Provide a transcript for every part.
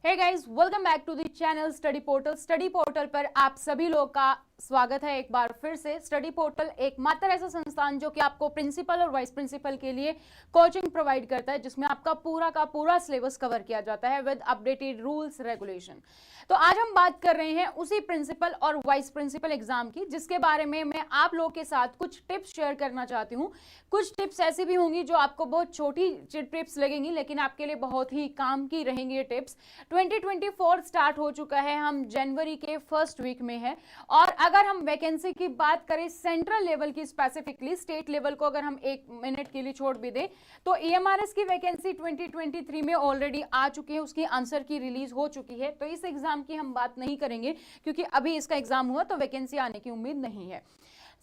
Hey guys, welcome back to the channel Study Portal. Study Portal पर आप सभी लोग का स्वागत है एक बार फिर से। स्टडी पोर्टल एकमात्र ऐसा संस्थान जो कि आपको प्रिंसिपल और वाइस प्रिंसिपल के लिए कोचिंग प्रोवाइड करता है, जिसमें आपका पूरा का पूरा सिलेबस कवर किया जाता है विद अपडेटेड रूल्स रेगुलेशन। तो आज हम बात कर रहे हैं उसी प्रिंसिपल और वाइस प्रिंसिपल एग्जाम की, जिसके बारे में मैं आप लोगों के साथ कुछ टिप्स शेयर करना चाहती हूँ। कुछ टिप्स ऐसी भी होंगी जो आपको बहुत छोटी टिप्स लगेंगी, लेकिन आपके लिए बहुत ही काम की रहेंगी ये टिप्स। 2024 स्टार्ट हो चुका है, हम जनवरी के फर्स्ट वीक में है। और अगर हम वैकेंसी की बात करें सेंट्रल लेवल की, स्पेसिफिकली स्टेट लेवल को अगर हम एक मिनट के लिए छोड़ भी दें, तो EMRS की वैकेंसी 2023 में ऑलरेडी आ चुकी है, उसकी आंसर की रिलीज हो चुकी है। तो इस एग्जाम की हम बात नहीं करेंगे क्योंकि अभी इसका एग्जाम हुआ, तो वैकेंसी आने की उम्मीद नहीं है।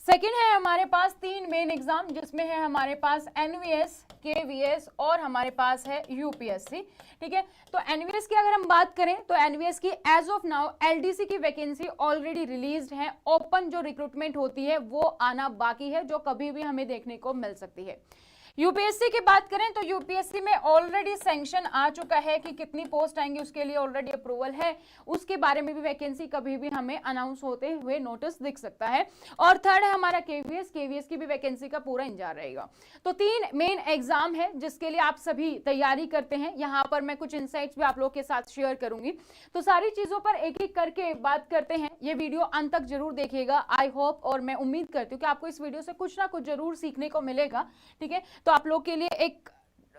सेकेंड है हमारे पास 3 मेन एग्जाम, जिसमें है हमारे पास NVS, KVS और हमारे पास है UPSC। ठीक है, तो NVS की अगर हम बात करें तो NVS की एज ऑफ नाउ LDC की वैकेंसी ऑलरेडी रिलीज्ड है। ओपन जो रिक्रूटमेंट होती है वो आना बाकी है, जो कभी भी हमें देखने को मिल सकती है। यूपीएससी की बात करें तो यूपीएससी में ऑलरेडी सैंक्शन आ चुका है कि कितनी पोस्ट आएंगी, उसके लिए ऑलरेडी अप्रूवल है। उसके बारे में भी वैकेंसी कभी भी हमें अनाउंस होते हुए नोटिस दिख सकता है। और थर्ड है हमारा केवीएस की भी वैकेंसी का पूरा इंतजार रहेगा। तो 3 मेन एग्जाम है जिसके लिए आप सभी तैयारी करते हैं। यहाँ पर मैं कुछ इंसाइट्स भी आप लोग के साथ शेयर करूंगी, तो सारी चीजों पर एक एक करके बात करते हैं। ये वीडियो अंत तक जरूर देखिएगा, आई होप, और मैं उम्मीद करती हूँ कि आपको इस वीडियो से कुछ ना कुछ जरूर सीखने को मिलेगा। ठीक है, तो आप लोग के लिए एक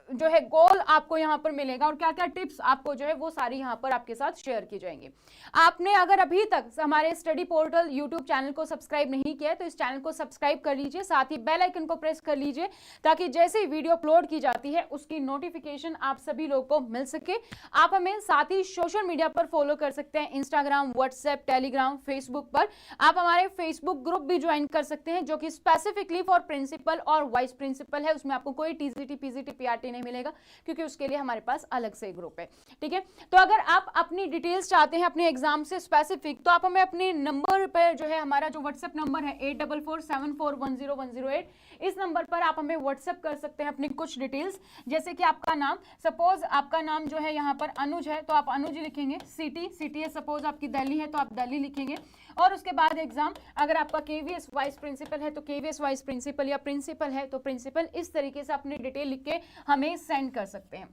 जो है गोल आपको यहाँ पर मिलेगा, और क्या क्या टिप्स आपको जो है वो सारी यहाँ पर आपके साथ शेयर की जाएंगी। आपने अगर अभी तक हमारे स्टडी पोर्टल यूट्यूब चैनल को सब्सक्राइब नहीं किया है तो इस चैनल को सब्सक्राइब कर लीजिए, साथ ही बेल आइकन को प्रेस कर लीजिए, ताकि जैसे ही वीडियो अपलोड की जाती है उसकी नोटिफिकेशन आप सभी लोगों को मिल सके। आप हमें साथ ही सोशल मीडिया पर फॉलो कर सकते हैं, इंस्टाग्राम, व्हाट्सएप, टेलीग्राम, फेसबुक पर। आप हमारे फेसबुक ग्रुप भी ज्वाइन कर सकते हैं, जो कि स्पेसिफिकली फॉर प्रिंसिपल और वाइस प्रिंसिपल है। उसमें आपको कोई टीजीटी, पीजीटी, पीआरटी नहीं मिलेगा, क्योंकि उसके लिए हमारे पास अलग से ग्रुप है। ठीक है, तो अगर आप अपनी डिटेल्स चाहते हैं अपने एग्जाम से स्पेसिफिक, तो आप हमें अपने नंबर पर जो है, हमारा जो व्हाट्सएप नंबर है 8447410108, इस नंबर पर आप हमें व्हाट्सएप कर सकते हैं अपनी कुछ डिटेल्स। जैसे कि आपका नाम, सपोज आपका नाम जो है यहाँ पर अनुज है, तो आप अनुज लिखेंगे। सिटी है, सपोज आपकी दिल्ली है तो आप दिल्ली लिखेंगे। और उसके बाद एग्जाम, अगर आपका केवीएस वाइस प्रिंसिपल है तो केवीएस वाइस प्रिंसिपल, या प्रिंसिपल है तो प्रिंसिपल। इस तरीके से अपनी डिटेल लिख के हमें सेंड कर सकते हैं।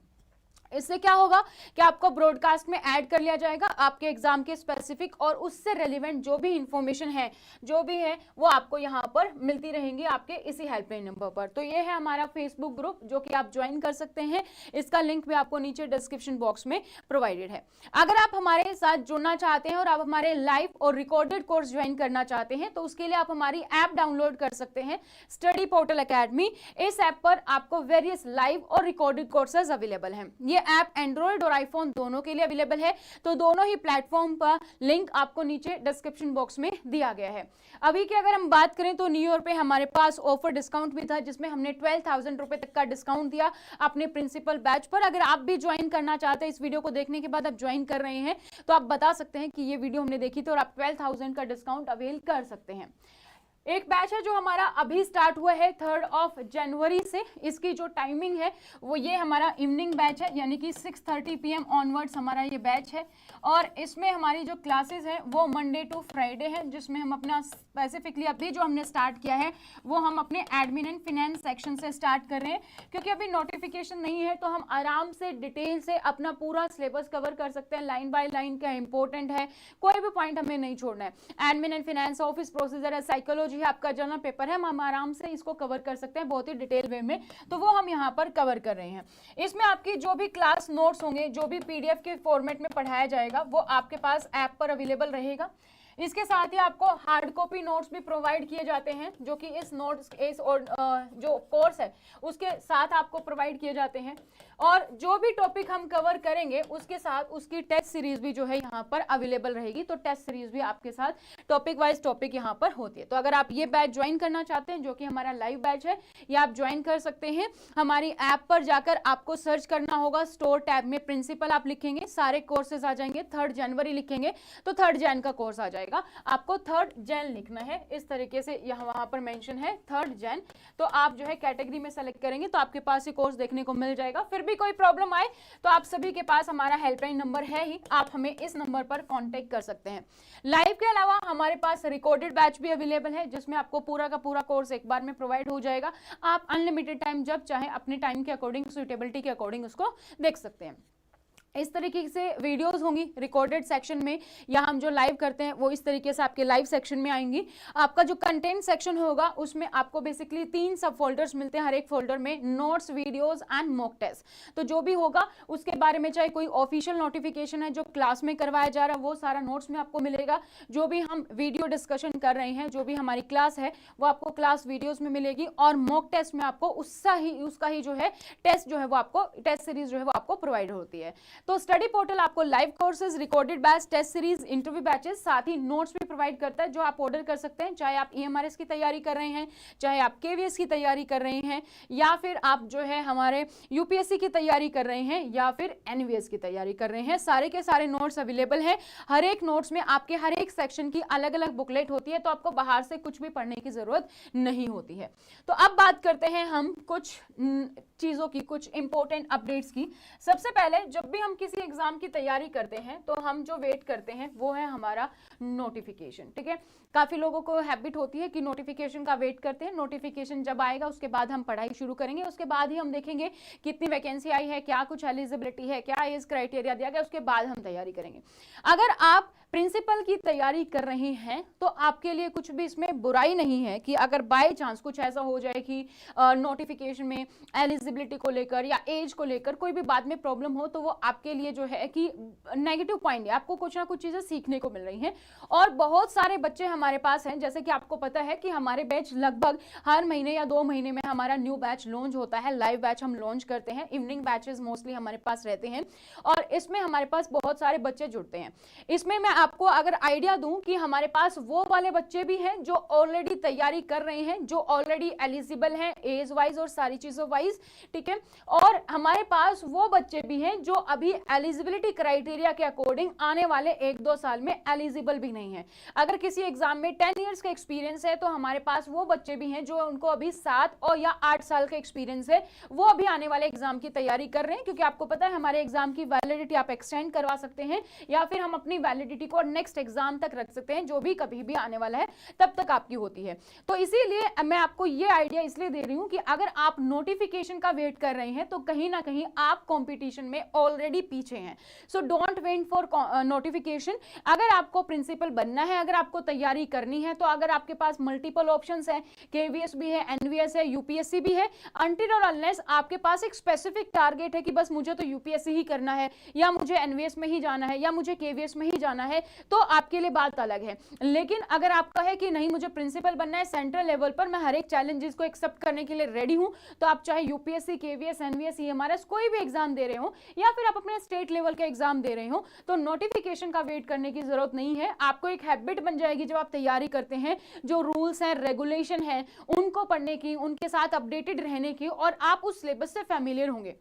इससे क्या होगा कि आपको ब्रॉडकास्ट में ऐड कर लिया जाएगा आपके एग्जाम के स्पेसिफिक, और उससे रेलिवेंट जो भी इंफॉर्मेशन है, जो भी है, वो आपको यहाँ पर मिलती रहेंगी आपके इसी हेल्पलाइन नंबर पर। तो ये है हमारा फेसबुक ग्रुप, जो कि आप ज्वाइन कर सकते हैं। इसका लिंक भी आपको नीचे डिस्क्रिप्शन बॉक्स में प्रोवाइडेड है। अगर आप हमारे साथ जुड़ना चाहते हैं और आप हमारे लाइव और रिकॉर्डेड कोर्स ज्वाइन करना चाहते हैं, तो उसके लिए आप हमारी ऐप डाउनलोड कर सकते हैं, स्टडी पोर्टल अकेडमी। इस ऐप पर आपको वेरियस लाइव और रिकॉर्डेड कोर्सेज अवेलेबल हैं। ये ऐप एंड्रॉइड और आईफोन दोनों के लिए अवेलेबल है, तो दोनों ही प्लेटफॉर्म पर लिंक आपको नीचे डिस्क्रिप्शन बॉक्स में दिया गया है। अभी की अगर हम बात करें तो न्यू ईयर पे हमारे पास ऑफर डिस्काउंट भी था, जिसमें हमने 12,000 रुपए तक का डिस्काउंट दिया अपने प्रिंसिपल बैच पर। अगर आप भी ज्वाइन करना चाहते हैं, इस वीडियो को देखने के बाद आप ज्वाइन कर रहे हैं, तो आप बता सकते हैं कि ये वीडियो हमने देखी थी और आप 12,000 का डिस्काउंट अवेल कर सकते हैं। एक बैच है जो हमारा अभी स्टार्ट हुआ है 3 जनवरी से। इसकी जो टाइमिंग है वो ये हमारा इवनिंग बैच है, यानी कि 6:30 PM ऑनवर्ड्स हमारा ये बैच है। और इसमें हमारी जो क्लासेस है वो मंडे टू फ्राइडे है, जिसमें हम अपना स्पेसिफिकली अभी जो हमने स्टार्ट किया है वो हम अपने एडमिन एंड फिनेंस सेक्शन से स्टार्ट कर रहे हैं, क्योंकि अभी नोटिफिकेशन नहीं है, तो हम आराम से डिटेल से अपना पूरा सिलेबस कवर कर सकते हैं। लाइन बाय लाइन क्या इंपॉर्टेंट है, कोई भी पॉइंट हमें नहीं छोड़ना है। Admin and finance, office procedure है, साइकोलॉजी है, आपका जर्नल पेपर है, हम आराम से इसको कवर कर सकते हैं बहुत ही डिटेल वे में। तो वो हम यहाँ पर कवर कर रहे हैं। इसमें आपकी जो भी क्लास नोट्स होंगे, जो भी PDF के फॉर्मेट में पढ़ाया जाएगा, वो आपके पास ऐप पर अवेलेबल रहेगा। इसके साथ ही आपको हार्ड कॉपी नोट्स भी प्रोवाइड किए जाते हैं, जो कि इस नोट्स और जो कोर्स है उसके साथ आपको प्रोवाइड किए जाते हैं। और जो भी टॉपिक हम कवर करेंगे उसके साथ उसकी टेस्ट सीरीज भी जो है यहाँ पर अवेलेबल रहेगी। तो टेस्ट सीरीज भी आपके साथ टॉपिक वाइज टॉपिक यहाँ पर होती है। तो अगर आप ये बैच ज्वाइन करना चाहते हैं, जो कि हमारा लाइव बैच है, ये आप ज्वाइन कर सकते हैं। हमारी ऐप पर जाकर आपको सर्च करना होगा, स्टोर टैब में प्रिंसिपल आप लिखेंगे, सारे कोर्सेज आ जाएंगे। 3 जनवरी लिखेंगे तो 3 जन का कोर्स आ जाएगा। जाएगा, आपको 3rd जैन लिखना है, इस तरीके से यहाँ वहां पर मेंशन है 3rd जैन। तो आप जो है कैटेगरी में सेलेक्ट करेंगे तो आपके पास ये कोर्स देखने को मिल जाएगा। फिर भी कोई प्रॉब्लम आए तो आप सभी के पास हमारा हेल्पलाइन नंबर है ही, आप हमें इस नंबर पर कांटेक्ट कर सकते हैं। लाइव के अलावा हमारे पास रिकॉर्डेड बैच भी अवेलेबल है, जिसमें आपको पूरा का पूरा कोर्स एक बार में प्रोवाइड हो जाएगा। आप अनलिमिटेड टाइम जब चाहे अपने टाइम के अकॉर्डिंग, सुटेबिलिटी के अकॉर्डिंग उसको देख सकते हैं। इस तरीके से वीडियोस होंगी रिकॉर्डेड सेक्शन में, या हम जो लाइव करते हैं वो इस तरीके से आपके लाइव सेक्शन में आएंगी। आपका जो कंटेंट सेक्शन होगा उसमें आपको बेसिकली 3 सब फोल्डर्स मिलते हैं, हर एक फोल्डर में notes, videos and mock test. तो जो भी होगा उसके बारे में, चाहे कोई ऑफिशियल नोटिफिकेशन है जो क्लास में करवाया जा रहा है वो सारा नोट्स में आपको मिलेगा, जो भी हम वीडियो डिस्कशन कर रहे हैं, जो भी हमारी क्लास है वो आपको क्लास वीडियोज में मिलेगी, और मॉक टेस्ट में आपको उसका ही जो है टेस्ट जो है वो आपको, टेस्ट सीरीज जो है वो आपको प्रोवाइड होती है। तो स्टडी पोर्टल आपको live courses, recorded batch, test series, interview batches, साथ ही नोट्स भी प्रोवाइड करता है, जो आप ऑर्डर कर सकते हैं, चाहे आप EMRS की तैयारी कर रहे हैं, चाहे आप KVS की तैयारी कर रहे हैं, या फिर आप जो है हमारे UPSC की तैयारी कर रहे हैं, या फिर NVS की तैयारी कर रहे हैं। सारे के सारे नोट्स अवेलेबल हैं। हर एक नोट्स में आपके हर एक सेक्शन की अलग अलग बुकलेट होती है, तो आपको बाहर से कुछ भी पढ़ने की जरूरत नहीं होती है। तो अब बात करते हैं हम कुछ चीजों की, कुछ इंपॉर्टेंट अपडेट्स की। सबसे पहले जब भी हम किसी एग्जाम की तैयारी करते हैं तो हम जो वेट करते हैं वो है हमारा नोटिफिकेशन। ठीक है, काफी लोगों को हैबिट होती है कि नोटिफिकेशन का वेट करते हैं, नोटिफिकेशन जब आएगा उसके बाद हम पढ़ाई शुरू करेंगे, उसके बाद ही हम देखेंगे कितनी वैकेंसी आई है, क्या कुछ एलिजिबिलिटी है, क्या एज क्राइटेरिया दिया गया, उसके बाद हम तैयारी करेंगे। अगर आप प्रिंसिपल की तैयारी कर रहे हैं तो आपके लिए कुछ भी इसमें बुराई नहीं है कि अगर बाय चांस कुछ ऐसा हो जाए कि नोटिफिकेशन में एलिजिबिलिटी को लेकर या एज को लेकर कोई भी बाद में प्रॉब्लम हो, तो वो आपके लिए जो है कि नेगेटिव पॉइंट है, आपको कुछ ना कुछ चीजें सीखने को मिल रही हैं। और बहुत सारे बच्चे हमारे पास हैं, जैसे कि आपको पता है कि हमारे बैच लगभग हर महीने या 2 महीने में हमारा न्यू बैच लॉन्च होता है, लाइव बैच हम लॉन्च करते हैं, इवनिंग बैचेस मोस्टली हमारे पास रहते हैं, और इसमें हमारे पास बहुत सारे बच्चे जुड़ते हैं। इसमें मैं आपको अगर आइडिया दूं कि हमारे पास वो वाले बच्चे भी हैं जो ऑलरेडी तैयारी कर रहे हैं, जो ऑलरेडी एलिजिबल हैं एज वाइज और सारी चीजों वाइज, ठीक है, और हमारे पास वो बच्चे भी हैं जो अभी एलिजिबिलिटी क्राइटेरिया के अकॉर्डिंग आने वाले 1-2 साल में एलिजिबल भी नहीं है। अगर किसी एग्जाम में 10 इयर्स का एक्सपीरियंस है तो हमारे पास वो बच्चे भी हैं जो उनको अभी 7 और या 8 साल का एक्सपीरियंस है, वो अभी आने वाले एग्जाम की तैयारी कर रहे हैं, क्योंकि आपको पता है हमारे एग्जाम की वैलिडिटी आप एक्सटेंड करवा सकते हैं, या फिर हम अपनी वैलिडिटी को नेक्स्ट एग्जाम तक रख सकते हैं, जो भी कभी भी आने वाला है तब तक आपकी होती है। तो इसीलिए मैं आपको ये आइडिया इसलिए दे रही हूं कि अगर आप नोटिफिकेशन का वेट कर रहे हैं तो कहीं ना कहीं आप कंपटीशन में ऑलरेडी पीछे हैं। So don't wait for notification. अगर आपको प्रिंसिपल बनना है, अगर आपको तैयारी करनी है, तो अगर आपके पास मल्टीपल ऑप्शंस हैं, KVS भी है, NVS है, UPSC भी है, अनटिल और अनलेस आपके पास एक स्पेसिफिक टारगेट है कि बस मुझे तो UPSC ही करना है, या मुझे NVS में ही जाना है, या मुझे KVS में ही जाना है, तो आपके लिए बात अलग है। लेकिन अगर आपका है कि नहीं मुझे प्रिंसिपल बनना है सेंट्रल लेवल पर, मैं हर एक चैलेंजेस को एक्सेप्ट करने के लिए रेडी हूं, तो आप चाहे UPSC, KVS, NVS, EMRS कोई भी एग्जाम दे रहे हो, या फिर आप अपने स्टेट लेवल के एग्जाम दे रहे हो, तो नोटिफिकेशन का वेट करने की जरूरत नहीं है। आपको एक हैबिट बन जाएगी जब आप तैयारी करते हैं, जो रूल्स हैं, रेगुलेशन है, उनको पढ़ने की, उनके साथ अपडेटेड रहने की, और आप उस सिलेबस से फैमिलियर होंगे।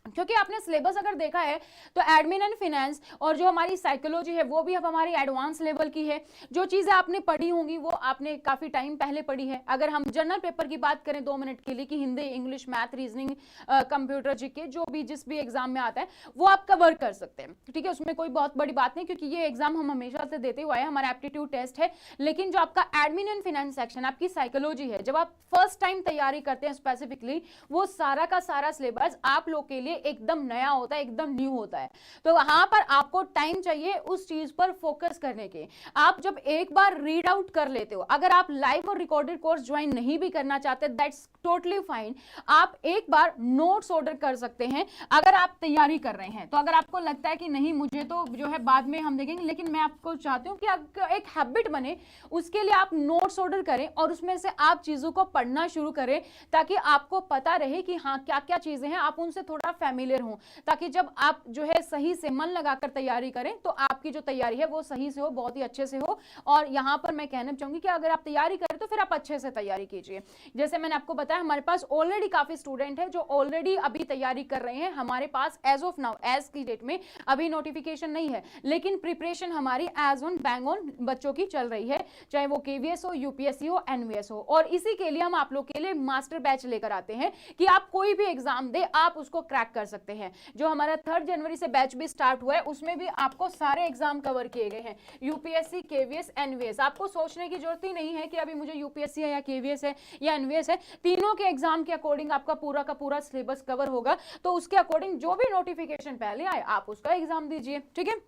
क्योंकि आपने सिलेबस अगर देखा है तो एडमिन एंड फाइनेंस और जो हमारी साइकोलॉजी है वो भी अब हमारी एडवांस लेवल की है। जो चीज़ें आपने पढ़ी होंगी वो आपने काफ़ी टाइम पहले पढ़ी है। अगर हम जनरल पेपर की बात करें 2 मिनट के लिए कि Hindi, English, math, reasoning, computer, GK, जो भी जिस भी एग्जाम में आता है वो आप कवर कर सकते हैं, ठीक है, उसमें कोई बहुत बड़ी बात नहीं, क्योंकि ये एग्जाम हम हमेशा से देते हुए आए, हमारा एप्टीट्यूड टेस्ट है। लेकिन जो आपका एडमिन एंड फाइनेंस सेक्शन, आपकी साइकोलॉजी है, जब आप फर्स्ट टाइम तैयारी करते हैं स्पेसिफिकली, वो सारा का सारा सिलेबस आप लोग के लिए एकदम नया होता है, एकदम न्यू होता है। तो वहां पर आपको टाइम चाहिए उस चीज पर फोकस करने के। आप जब एक बार रीड आउट कर लेते हो, अगर आप लाइव और रिकॉर्डेड कोर्स ज्वाइन नहीं भी करना चाहते, दैट्स टोटली फाइन, आप एक बार नोट्स ऑर्डर कर सकते हैं अगर आप तैयारी कर रहे हैं। तो अगर आपको लगता है कि नहीं मुझे तो जो है बाद में हम देखेंगे, लेकिन मैं आपको चाहती हूं कि आपको एक हैबिट बने, उसके लिए आप नोट्स ऑर्डर करें और उसमें से आप चीजों को पढ़ना शुरू करें, ताकि आपको पता रहे कि हाँ क्या क्या चीजें हैं, आप उनसे थोड़ा फैमिलियर हों, ताकि जब आप जो है सही से मन लगाकर तैयारी करें तो आपकी जो तैयारी है वो सही से हो, बहुत ही अच्छे से हो। और यहाँ पर मैं कहना चाहूंगी कि अगर आप तैयारी करें तो फिर आप अच्छे से तैयारी कीजिए। जैसे मैंने आपको बताया, हमारे पास ऑलरेडी काफी स्टूडेंट है जो ऑलरेडी अभी तैयारी कर रहे हैं। हमारे पास एज ऑफ नाउ, एज की डेट में अभी नोटिफिकेशन नहीं है, लेकिन प्रिपरेशन हमारी एज ऑन बैंग ऑन बच्चों की चल रही है, चाहे वो केवीएस हो, यूपीएससी हो, एनवीएस हो। और इसी के लिए हम आप लोग के लिए मास्टर बैच लेकर आते हैं कि आप कोई भी एग्जाम दे आप उसको क्रैक कर सकते हैं। जो हमारा 3 जनवरी से बैच भी स्टार्ट हुआ है उसमें भी आपको सारे एग्जाम कवर किए गए हैं, यूपीएससी, केवीएस, एनवीएस। आपको सोचने की जरूरत ही नहीं है कि अभी मुझे यूपीएससी है या केवीएस है या एनवीएस है, तीनों के एग्जाम के अकॉर्डिंग आपका पूरा का पूरा सिलेबस कवर होगा। तो उसके अकॉर्डिंग जो भी नोटिफिकेशन पहले आए आप उसका एग्जाम दीजिए, ठीक है।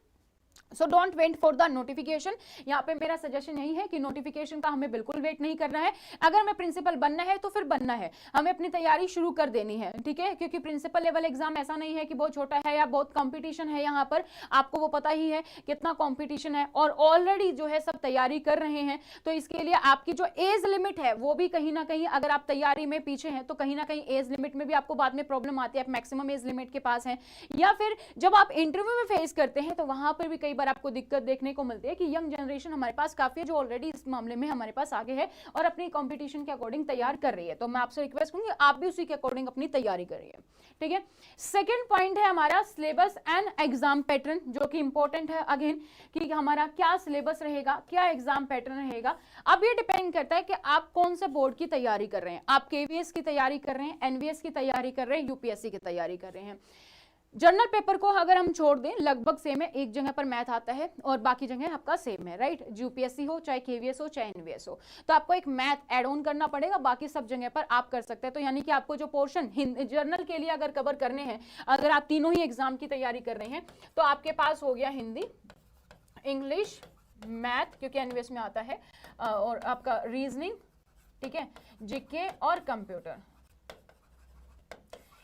So don't wait for the notification. यहाँ पे मेरा सजेशन यही है कि नोटिफिकेशन का हमें बिल्कुल वेट नहीं करना है। अगर हमें प्रिंसिपल बनना है तो फिर बनना है, हमें अपनी तैयारी शुरू कर देनी है, ठीक है। क्योंकि प्रिंसिपल लेवल एग्जाम ऐसा नहीं है कि बहुत छोटा है या बहुत कंपटीशन है, यहाँ पर आपको वो पता ही है कितना कंपटीशन है और ऑलरेडी जो है सब तैयारी कर रहे हैं। तो इसके लिए आपकी जो एज लिमिट है वो भी कहीं ना कहीं, अगर आप तैयारी में पीछे हैं तो कहीं ना कहीं एज लिमिट में भी आपको बाद में प्रॉब्लम आती है, आप मैक्सिमम एज लिमिट के पास हैं। या फिर जब आप इंटरव्यू में फेस करते हैं तो वहां पर भी कई बार आपको दिक्कत देखने को मिलती है कि यंग जनरेशन हमारे पास काफी है जो ऑलरेडी इस मामले में हमारे पास आगे है और अपनी कंपटीशन के अकॉर्डिंग तैयार कर रही है। तो मैं आपसे रिक्वेस्ट करूंगी आप भी उसी के अकॉर्डिंग अपनी तैयारी करिए, ठीक है। सेकंड पॉइंट है हमारा सिलेबस एंड एग्जाम पैटर्न, जो कि इंपॉर्टेंट है अगेन, कि हमारा क्या सिलेबस रहेगा, क्या एग्जाम पैटर्न रहेगा। अब ये डिपेंड करता है कि आप कौन से बोर्ड की तैयारी कर रहे हैं। आप केवीएस की तैयारी कर रहे हैं, एनवीएस की तैयारी कर रहे हैं, यूपीएससी की तैयारी कर रहे हैं। जर्नल पेपर को अगर हम छोड़ दें लगभग सेम है, एक जगह पर मैथ आता है और बाकी जगह आपका सेम है, राइट। यूपीएससी हो चाहे केवीएस हो चाहे एनवीएस हो, तो आपको एक मैथ ऐड ऑन करना पड़ेगा, बाकी सब जगह पर आप कर सकते हैं। तो यानी कि आपको जो पोर्शन जर्नल के लिए अगर कवर करने हैं, अगर आप तीनों ही एग्जाम की तैयारी कर रहे हैं तो आपके पास हो गया हिंदी, इंग्लिश, मैथ क्योंकि एनवीएस में आता है, और आपका रीजनिंग, ठीक है, जीके और कंप्यूटर।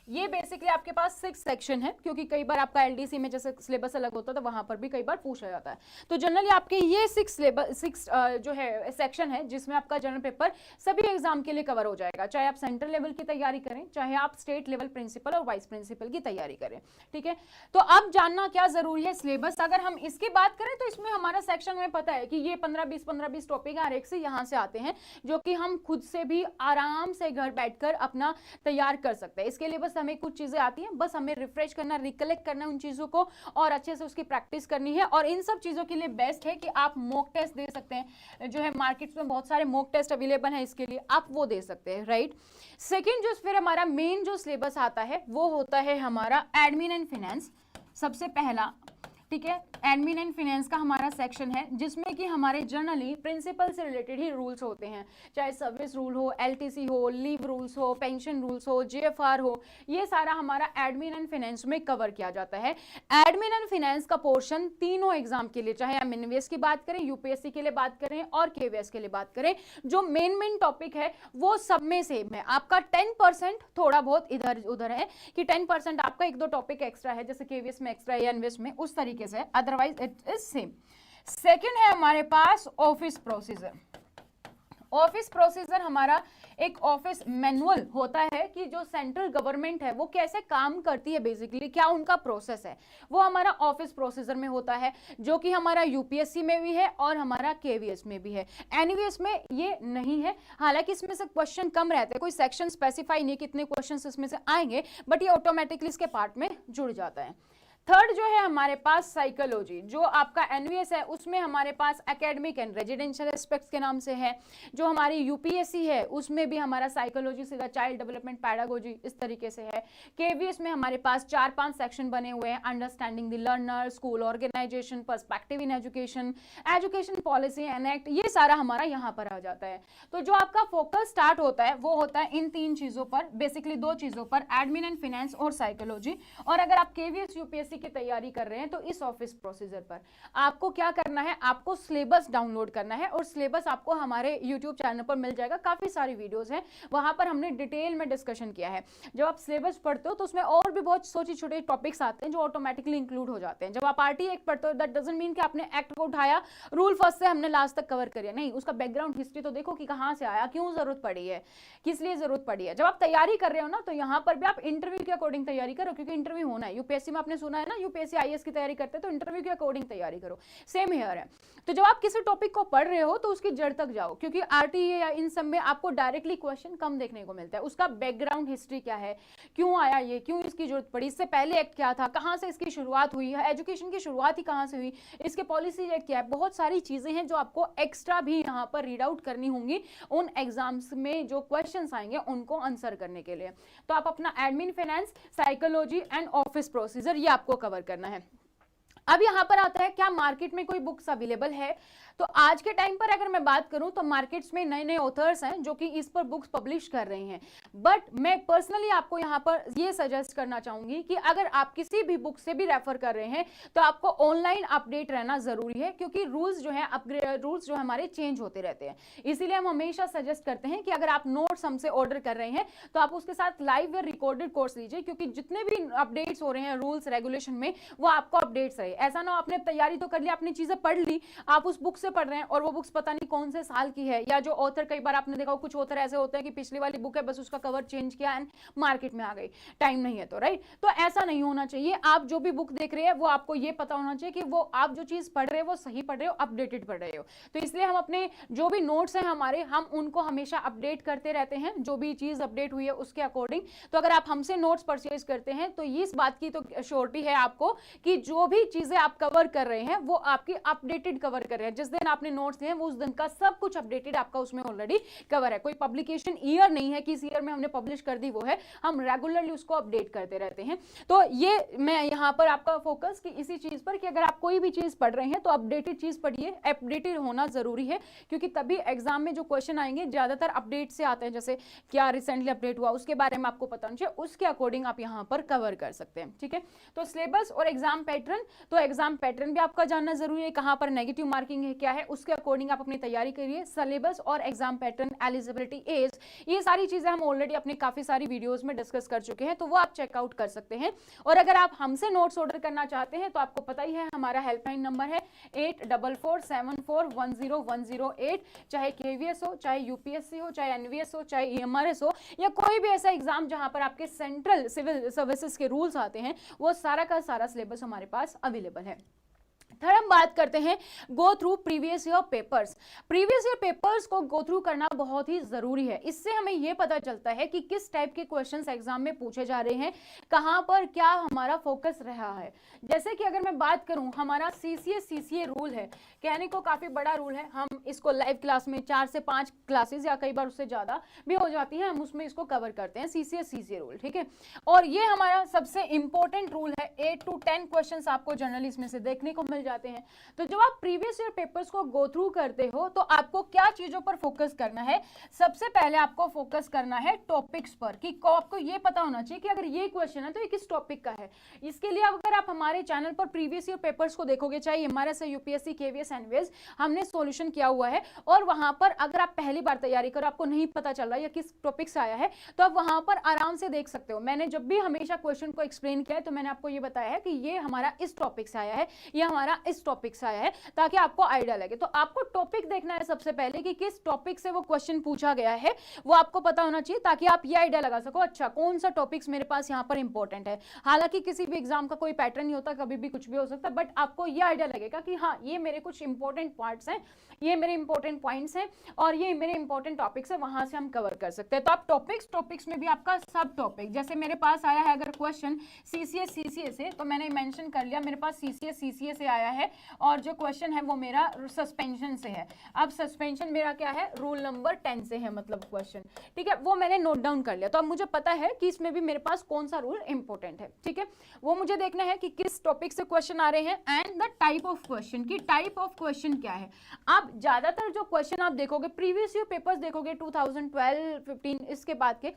ये बेसिकली आपके पास 6 सेक्शन है, क्योंकि कई बार आपका एलडीसी में जैसे सिलेबस अलग होता है तो वहां पर भी कई बार पूछा जाता है। तो जनरली आपके ये 6 जो है सेक्शन है जिसमें आपका जनरल पेपर सभी एग्जाम के लिए कवर हो जाएगा, चाहे आप सेंट्रल लेवल की तैयारी करें चाहे आप स्टेट लेवल प्रिंसिपल और वाइस प्रिंसिपल की तैयारी करें, ठीक है। तो अब जानना क्या जरूरी है सिलेबस। अगर हम इसकी बात करें तो इसमें हमारा सेक्शन में पता है कि ये 15-20 टॉपिक हर एक से यहाँ से आते हैं, जो कि हम खुद से भी आराम से घर बैठकर अपना तैयार कर सकते हैं। इसके लिए बस हमें कुछ चीजें आती हैं, बस हमें रिफ्रेश करना, रिकलेक्ट करना उन चीजों को और अच्छे से उसकी प्रैक्टिस करनी है। और इन सब चीजों के लिए बेस्ट है कि आप मॉक टेस्ट दे सकते हैं, जो है मार्केट में बहुत सारे मॉक टेस्ट अवेलेबल हैं, इसके लिए आप वो दे सकते हैं, राइट। सेकंड जो फिर हमारा मेन जो सिलेबस आता है वो होता है हमारा एडमिन एंड फाइनेंस, सबसे पहला, ठीक है। एडमिन एंड फाइनेंस का हमारा सेक्शन है जिसमें कि हमारे जनरली प्रिंसिपल से रिलेटेड ही रूल्स होते हैं, चाहे सर्विस रूल हो, एलटीसी हो, लीव रूल्स हो, पेंशन रूल्स हो, जेएफआर हो, ये सारा हमारा एडमिन एंड फाइनेंस में कवर किया जाता है। एडमिन एंड फाइनेंस का पोर्शन तीनों एग्जाम के लिए, चाहे हम एनवीएस की बात करें, यूपीएससी के लिए बात करें और केवीएस के लिए बात करें, जो मेन टॉपिक है वो सब में सेम है। आपका 10% थोड़ा बहुत इधर उधर है कि 10% आपका 1-2 टॉपिक एक्स्ट्रा है, जैसे केवीएस में एक्स्ट्रा या एनवीएस में उस तरीके से, otherwise it is same. Second है हमारे पास ऑफिस प्रोसीजर। ऑफिस प्रोसीजर हमारा एक ऑफिस मैनुअल होता है कि जो सेंट्रल गवर्नमेंट है वो कैसे काम करती है, बेसिकली क्या उनका प्रोसेस है, वो हमारा ऑफिस प्रोसीजर में होता है, जो कि हमारा यूपीएससी में भी है और हमारा केवीएस में भी है। एनवीएस में ये नहीं है, हालांकि इसमें से क्वेश्चन कम रहते हैं, कोई सेक्शन स्पेसिफाई नहीं कितने क्वेश्चन इसमें से आएंगे, बट ये ऑटोमेटिकली इसके पार्ट में जुड़ जाता है। थर्ड जो है हमारे पास साइकोलॉजी, जो आपका एनवीएस है उसमें हमारे पास एकेडमिक एंड रेजिडेंशियल एस्पेक्ट्स के नाम से है। जो हमारी यूपीएससी है उसमें भी हमारा साइकोलॉजी सीधा चाइल्ड डेवलपमेंट पैडागोजी इस तरीके से है। केवीएस में हमारे पास 4-5 सेक्शन बने हुए हैं, understanding the learner, school organisation, perspective in education, education policy and act, ये सारा हमारा यहाँ पर आ जाता है। तो जो आपका फोकस स्टार्ट होता है वो होता है इन 3 चीजों पर, बेसिकली 2 चीजों पर, एडमिन एंड फाइनेंस और साइकोलॉजी। और अगर आप केवीएस यूपीएससी की तैयारी कर रहे हैं तो इस ऑफिस प्रोसीजर पर आपको क्या करना है, आपको सिलेबस डाउनलोड करना है और सिलेबस आपको हमारे यूट्यूब चैनल पर मिल जाएगा। काफी सारी वीडियोस हैं, वहां पर हमने डिटेल में डिस्कशन किया है। जब आप सिलेबस पढ़ते हो तो उसमें और भी बहुत छोटे छोटे टॉपिक्स आते हैं जो ऑटोमेटिकली इंक्लूड हो जाते हैं। जब आप आरटी एक्ट पढ़ते हो दैट डजंट मीन कि आपने एक्ट को उठाया, रूल फर्स्ट से हमने लास्ट तक कवर करिए, नहीं, उसका बैकग्राउंड हिस्ट्री तो देखो कि कहां से आया, क्यों जरूरत पड़ी है, किस लिए जरूरत पड़ी है। जब आप तैयारी कर रहे हो ना तो यहां पर भी आप इंटरव्यू के अकॉर्डिंग तैयारी करो, क्योंकि इंटरव्यू होना है। यूपीएससी में आपने सुना है ना, यूपीएससी आईएएस की तैयारी करते हैं तो इंटरव्यू के अकॉर्डिंग तैयारी करो, सेम हियर है। तो जब आप किसी टॉपिक को पढ़ रहे हो तो उसकी जड़ तक जाओ, क्योंकि आरटीए या इन सब में आपको डायरेक्टली क्वेश्चन कम देखने को मिलता है। उसका बैकग्राउंड हिस्ट्री क्या है, क्यों आया ये, क्यों इसकी जरूरत पड़ी, इससे पहले एक्ट क्या था, कहां से इसकी शुरुआत हुई है, एजुकेशन की शुरुआत ही कहां से हुई, इसके पॉलिसी एक्ट क्या है, बहुत सारी चीजें हैं जो आपको एक्स्ट्रा भी यहां पर रीड आउट करनी होंगी उन एग्जाम्स में जो क्वेश्चंस आएंगे उनको आंसर करने के लिए। तो आप अपना admin, finance, psychology and office procedure ये आपको कवर करना है। अब यहां पर आता है क्या मार्केट में कोई बुक्स अवेलेबल है। तो आज के टाइम पर अगर मैं बात करूं तो मार्केट्स में नए नए ऑथर्स हैं जो कि इस पर बुक्स पब्लिश कर रहे हैं, बट मैं पर्सनली आपको यहां पर ये सजेस्ट करना चाहूंगी कि अगर आप किसी भी बुक से भी रेफर कर रहे हैं तो आपको ऑनलाइन अपडेट रहना जरूरी है, क्योंकि रूल्स जो है रूल्स जो हमारे चेंज होते रहते हैं। इसीलिए हम हमेशा सजेस्ट करते हैं कि अगर आप नोट्स हमसे ऑर्डर कर रहे हैं तो आप उसके साथ लाइव या रिकॉर्डेड कोर्स लीजिए, क्योंकि जितने भी अपडेट्स हो रहे हैं रूल्स रेगुलेशन में वो आपको अपडेट्स रहे। ऐसा ना आपने तैयारी तो कर ली, आपने चीजें पढ़ ली, आप उस बुक से पढ़ रहे हैं और वो बुक्स पता नहीं कौन से साल की है, या जो ऑथर, कई बार आपने देखा कुछ ऑथर ऐसे होते हैं कि पिछली वाली बुक है बस उसका कवर चेंज किया एंड मार्केट में आ गई, टाइम नहीं है तो, राइट। तो ऐसा नहीं होना चाहिए। आप जो भी बुक देख रहे हैं वो आपको ये पता होना चाहिए कि वो आप जो चीज पढ़ रहे हो वो सही पढ़ रहे हो, अपडेटेड पढ़ रहे हो। तो इसलिए हम अपने जो भी नोट्स हैं हमारे, हम उनको हमेशा अपडेट करते रहते हैं, जो भी चीज अपडेट हुई है उसके अकॉर्डिंग। तो अगर आप हमसे नोट्स परचेज करते हैं तो इस बात की तो श्योरिटी है आपको कि जो भी चीजें आप कवर कर रहे हैं वो आपकी अपडेटेड कवर कर रहे हैं। जिस दिन आपने नोट्स दिए वो उस दिन का सब कुछ अपडेटेड आपका उसमें ऑलरेडी कवर है। कोई पब्लिकेशन ईयर नहीं है कि इस ईयर में हमने पब्लिश कर दी, वो है हम रेगुलरली उसको अपडेट करते रहते हैं। तो ये मैं यहाँ पर आपका फोकस कि इसी चीज पर कि अगर आप कोई भी चीज पढ़ रहे हैं तो अपडेटेड चीज पढ़िए, अपडेटेड होना जरूरी है, क्योंकि तभी एग्जाम में जो क्वेश्चन आएंगे ज्यादातर अपडेट से आते हैं। जैसे क्या रिसेंटली अपडेट हुआ उसके बारे में आपको पता होना चाहिए, उसके अकॉर्डिंग आप यहाँ पर कवर कर सकते हैं, ठीक है। तो सिलेबस और एग्जाम पैटर्न, तो एग्जाम पैटर्न भी आपका जानना जरूरी है, कहां पर नेगेटिव मार्किंग है, क्या है, उसके अकॉर्डिंग आप अपनी तैयारी करिए। सिलेबस और एग्जाम पैटर्न, एलिजिबिलिटी, एज, ये सारी चीजें हम ऑलरेडी अपनी काफी सारी वीडियोस में डिस्कस कर चुके हैं, तो वो आप चेकआउट कर सकते हैं। और अगर आप हमसे नोट्स ऑर्डर करना चाहते हैं तो आपको पता ही है हमारा हेल्पलाइन नंबर है 8447410108। चाहे केवीएस हो, चाहे यूपीएससी हो, चाहे एनवीएस हो, चाहे ईएमआरएस हो, या कोई भी ऐसा एग्जाम जहां पर आपके सेंट्रल सिविल सर्विसेज के रूल्स आते हैं, वो सारा का सारा सिलेबस हमारे पास अवेलेबल है। थर्ड हम बात करते हैं go through previous year papers. Previous year papers को गो थ्रू करना बहुत ही जरूरी है। इससे हमें यह पता चलता है कि किस टाइप के क्वेश्चंस एग्जाम में पूछे जा रहे हैं, कहां पर क्या हमारा फोकस रहा है। जैसे कि अगर मैं बात करूं, हमारा सीसीए रूल है, कहने को काफी बड़ा रूल है, हम इसको लाइव क्लास में 4 से 5 क्लासेस या कई बार उससे ज्यादा भी हो जाती है, हम उसमें इसको कवर करते हैं, सीसीए रूल, ठीक है। और ये हमारा सबसे इंपॉर्टेंट रूल है। 8 to 10 क्वेश्चंस आपको जनरली इसमें से देखने को मिल जाते हैं। तो जब आप प्रीवियस ईयर पेपर्स को गो थ्रू करते हो तो आपको क्या चीजों पर फोकस करना है। सबसे पहले आपको फोकस करना है टॉपिक्स पर, कि आपको ये पता होना चाहिए कि अगर ये क्वेश्चन है तो ये किस टॉपिक का है। इसके लिए अगर आप हमारे चैनल पर प्रीवियस ईयर पेपर्स को देखोगे, चाहे हमारे से यूपीएससी, केवीएस, एनवीएस, हमने सॉल्यूशन किया हुआ है, और वहां पर अगर आप पहली बार तैयारी करो, आपको नहीं पता चल रहा है या किस टॉपिक से आया है, तो आप वहां पर आराम से देख सकते हो। मैंने जब भी हमेशा क्वेश्चन को एक्सप्लेन किया है तो मैंने आपको ये बताया है कि ये हमारा इस टॉपिक से आया है, ये हमारा इस टॉपिक से आया है, ताकि आपको आइडिया लगे। तो आपको टॉपिक देखना है सबसे पहले कि किस टॉपिक से वो क्वेश्चन पूछा गया है, वो आपको पता होना चाहिए, ताकि आप ये आइडिया लगा सको अच्छा कौन सा टॉपिक्स मेरे पास यहाँ पर इंपॉर्टेंट है। हालांकि किसी भी एग्जाम का कोई पैटर्न नहीं होता, कभी भी कुछ भी हो सकता है, बट आपको ये आइडिया लगेगा कि हाँ ये मेरे कुछ इंपॉर्टेंट पार्ट्स हैं, ये मेरे इंपॉर्टेंट पॉइंट्स हैं, और ये मेरे इंपॉर्टेंट टॉपिक्स है, वहां से हम कवर कर सकते हैं। तो आप टॉपिक्स में भी आपका सब टॉपिक, जैसे मेरे पास आया है अगर क्वेश्चन सीसीए से, तो मैंने मेंशन कर लिया मेरे पास सीसीए से आया आया है और जो क्वेश्चन है वो मेरा सस्पेंशन से है। अब सस्पेंशन मेरा क्या है, रूल नंबर 10 से है, मतलब क्वेश्चन, ठीक है, वो मैंने नोट डाउन कर लिया। तो अब मुझे पता है कि इसमें भी मेरे पास कौन सा रूल इंपॉर्टेंट है, ठीक है, वो मुझे देखना है कि किस टॉपिक से क्वेश्चन आ रहे हैं and the type of question, की टाइप ऑफ क्वेश्चन क्या है। अब ज्यादातर जो क्वेश्चन आप देखोगे, प्रीवियस ईयर पेपर्स देखोगे 2012-15 इसके बाद के,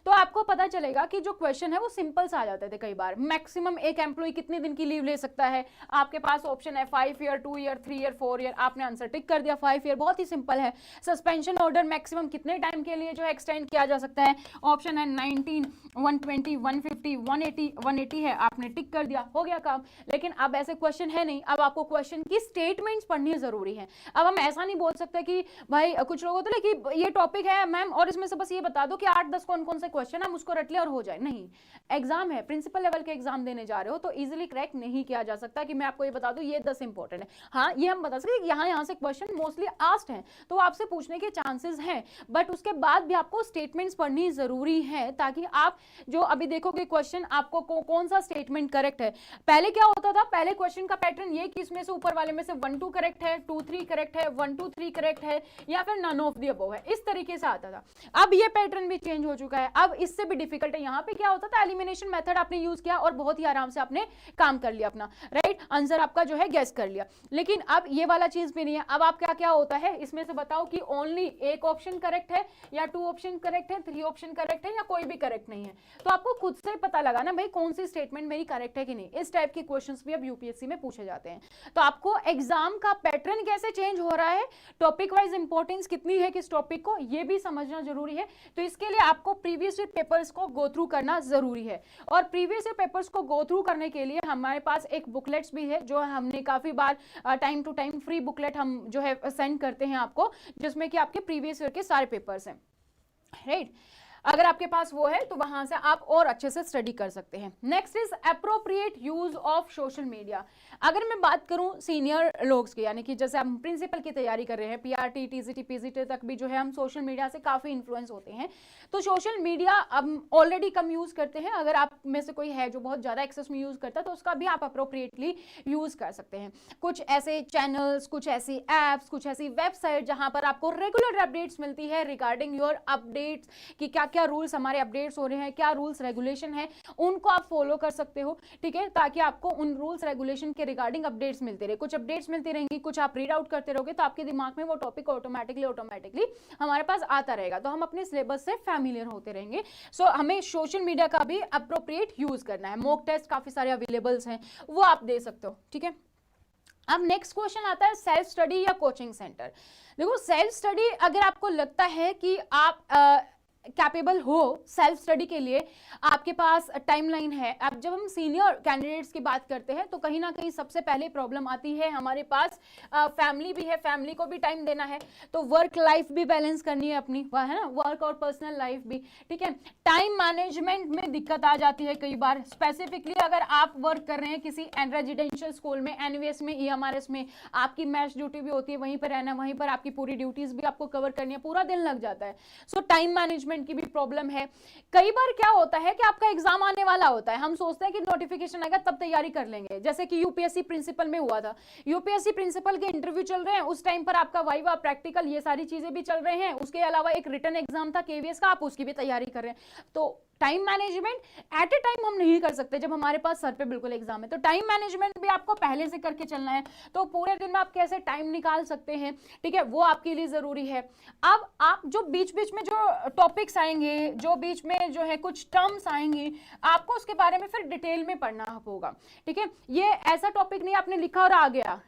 तो आपको पता चलेगा कि जो क्वेश्चन है वो सिंपल सा आ जाते थे। कई बार मैक्सिमम एक एम्प्लॉय कितने दिन की लीव ले सकता है, आपके पास ऑप्शन है 5 ईयर, 2 ईयर, 3 ईयर, 4 ईयर, आपने आंसर टिक कर दिया 5 ईयर, बहुत ही सिंपल है। सस्पेंशन ऑर्डर मैक्सिमम कितने टाइम के लिए जो है एक्सटेंड किया जा सकता है, ऑप्शन है 19, 120, 150, 180 है, आपने टिक कर दिया, हो गया काम। लेकिन अब ऐसे क्वेश्चन है नहीं, अब आपको क्वेश्चन की स्टेटमेंट्स पढ़नी जरूरी है। अब हम ऐसा नहीं बोल सकते कि भाई कुछ लोग होते हैं कि ये टॉपिक है मैम और इसमें से बस ये बता दो कि 8-10 कौन कौन से क्वेश्चन हम उसको रट ले और हो जाए, नहीं। एग्जाम है, प्रिंसिपल लेवल के एग्जाम देने जा रहे हो तो इजीली क्रैक नहीं किया जा सकता कि मैं आपको ये बता दूं ये 10 इंपॉर्टेंट है। हाँ, ये हम बता सकते हैं यहाँ से क्वेश्चन मोस्टली आस्क्ड हैं तो आपसे पूछने के चांसेस हैं, बट उसके बाद भी आपको स्टेटमेंट्स पढ़नी जरूरी है ताकि आप जो अभी देखोगे क्वेश्चन आपको कौन सा स्टेटमेंट करेक्ट है। पहले क्या होता था, पहले क्वेश्चन का पैटर्न ये कि इसमें से ऊपर वाले में से 1 2 करेक्ट है, 2 3 करेक्ट है, 1 2 3 करेक्ट है, या फिर नन ऑफ द अबव है, इस तरीके से आता था। अब ये पैटर्न भी चेंज हो चुका है, अब इससे भी डिफिकल्ट है। यहाँ पे क्या होता था, एलिमिनेशन मेथड आपने यूज किया और बहुत ही आराम से आपने काम कर लिया अपना, राइट, आंसर आपका जो है गेस कर लिया। लेकिन अब ये वाला चीज भी नहीं है। अब आप क्या क्या होता है, इसमें से बताओ कि ओनली एक ऑप्शन करेक्ट है या 2 ऑप्शन करेक्ट है, 3 ऑप्शन करेक्ट है या कोई भी करेक्ट नहीं है। तो आपको खुद से पता लगा ना भाई कौन सी स्टेटमेंट मेरी करेक्ट है कि नहीं। इस टाइप के क्वेश्चंस भी अब यूपीएससी में पूछे जाते हैं। तो आपको एग्जाम का पैटर्न कैसे चेंज हो रहा है, टॉपिक वाइज इंपॉर्टेंस कितनी है किस टॉपिक को, ये भी समझना जरूरी है। तो इसके लिए आपको प्रीवियस ईयर पेपर्स को गो थ्रू करना जरूरी है। और प्रीवियस ईयर पेपर्स को गो थ्रू करने के लिए हमारे पास एक बुकलेट्स भी है जो हमने काफी बार time to time free booklet हम जो है सेंड करते हैं आपको, जिसमें कि आपके प्रीवियस ईयर के सारे पेपर्स हैं, राइट। अगर आपके पास वो है तो वहां से आप और अच्छे से स्टडी कर सकते हैं। Next is appropriate use of social media. अगर मैं बात करूं सीनियर लोग की, यानी कि जैसे हम प्रिंसिपल की तैयारी कर रहे हैं, पीआरटी, टीजीटी, पीजीटी तक भी जो है हम सोशल मीडिया से काफी इन्फ्लुएंस होते हैं। तो सोशल मीडिया अब ऑलरेडी कम यूज करते हैं, अगर आप में से कोई है जो बहुत ज्यादा एक्सेस में यूज करता है तो उसका भी आप अप्रोप्रिएटली यूज कर सकते हैं। कुछ ऐसे चैनल्स, कुछ ऐसी एप्स, कुछ ऐसी वेबसाइट जहां पर आपको रेगुलर अपडेट्स मिलती है रिगार्डिंग योर अपडेट्स, कि क्या क्या रूल्स हमारे अपडेट्स हो रहे हैं, क्या रूल्स रेगुलेशन है, उनको आप फॉलो कर सकते हो, ठीक है, ताकि आपको उन रूल्स रेगुलेशन के रिगार्डिंग अपडेट्स मिलते रहे। कुछ अपडेट्स मिलती रहेंगी, कुछ आप रीड आउट करते रहोगे तो आपके दिमाग में वो टॉपिक ऑटोमेटिकली हमारे पास आता रहेगा, तो हम अपने सिलेबस से फैमिलियर होते रहेंगे। सो हमें सोशल मीडिया का भी अप्रोप्रिएट यूज करना है। मॉक टेस्ट काफी सारे अवेलेबल्स हैं, वो आप दे सकते हो, ठीक है। अब नेक्स्ट क्वेश्चन आता है सेल्फ स्टडी या कोचिंग सेंटर। देखो, सेल्फ स्टडी अगर आपको लगता है कि आप कैपेबल हो सेल्फ स्टडी के लिए, आपके पास टाइमलाइन है। अब जब हम सीनियर कैंडिडेट्स की बात करते हैं तो कहीं ना कहीं सबसे पहले प्रॉब्लम आती है, हमारे पास फैमिली भी है, फैमिली को भी टाइम देना है, तो वर्क लाइफ भी बैलेंस करनी है अपनी, वह है ना, वर्क और पर्सनल लाइफ भी, ठीक है। टाइम मैनेजमेंट में दिक्कत आ जाती है कई बार, स्पेसिफिकली अगर आप वर्क कर रहे हैं किसी रेजिडेंशियल स्कूल में, एनवीएस में, ईएमआरएस में, आपकी मैच ड्यूटी भी होती है, वहीं पर रहना, वहीं पर आपकी पूरी ड्यूटीज भी आपको कवर करनी है, पूरा दिन लग जाता है। सो टाइम मैनेजमेंट की भी प्रॉब्लम है। कई बार क्या होता है कि आपका एग्जाम आने वाला होता है, हम सोचते हैं कि नोटिफिकेशन आएगा तब तैयारी कर लेंगे, जैसे कि यूपीएससी प्रिंसिपल में हुआ था। यूपीएससी प्रिंसिपल के इंटरव्यू चल रहे हैं, उस टाइम पर आपका वाइवा, प्रैक्टिकल, ये सारी चीजें भी चल रहे हैं, उसके अलावा एक रिटन एग्जाम था केवीएस का, आप उसकी भी तैयारी कर रहे हैं। तो टाइम मैनेजमेंट एट ए टाइम हम नहीं कर सकते जब हमारे पास सर पे बिल्कुल एग्जाम है, तो टाइम मैनेजमेंट भी आपको पहले से करके चलना है। तो पूरे दिन में आप कैसे टाइम निकाल सकते हैं, ठीक है, वो आपके लिए जरूरी है। अब आप जो बीच बीच में जो टॉपिक्स आएंगे, जो बीच में जो है कुछ टर्म्स आएंगे, आपको उसके बारे में फिर डिटेल में पढ़ना होगा, ठीक है। ये ऐसा टॉपिक नहीं आपने लिखा और आ गया,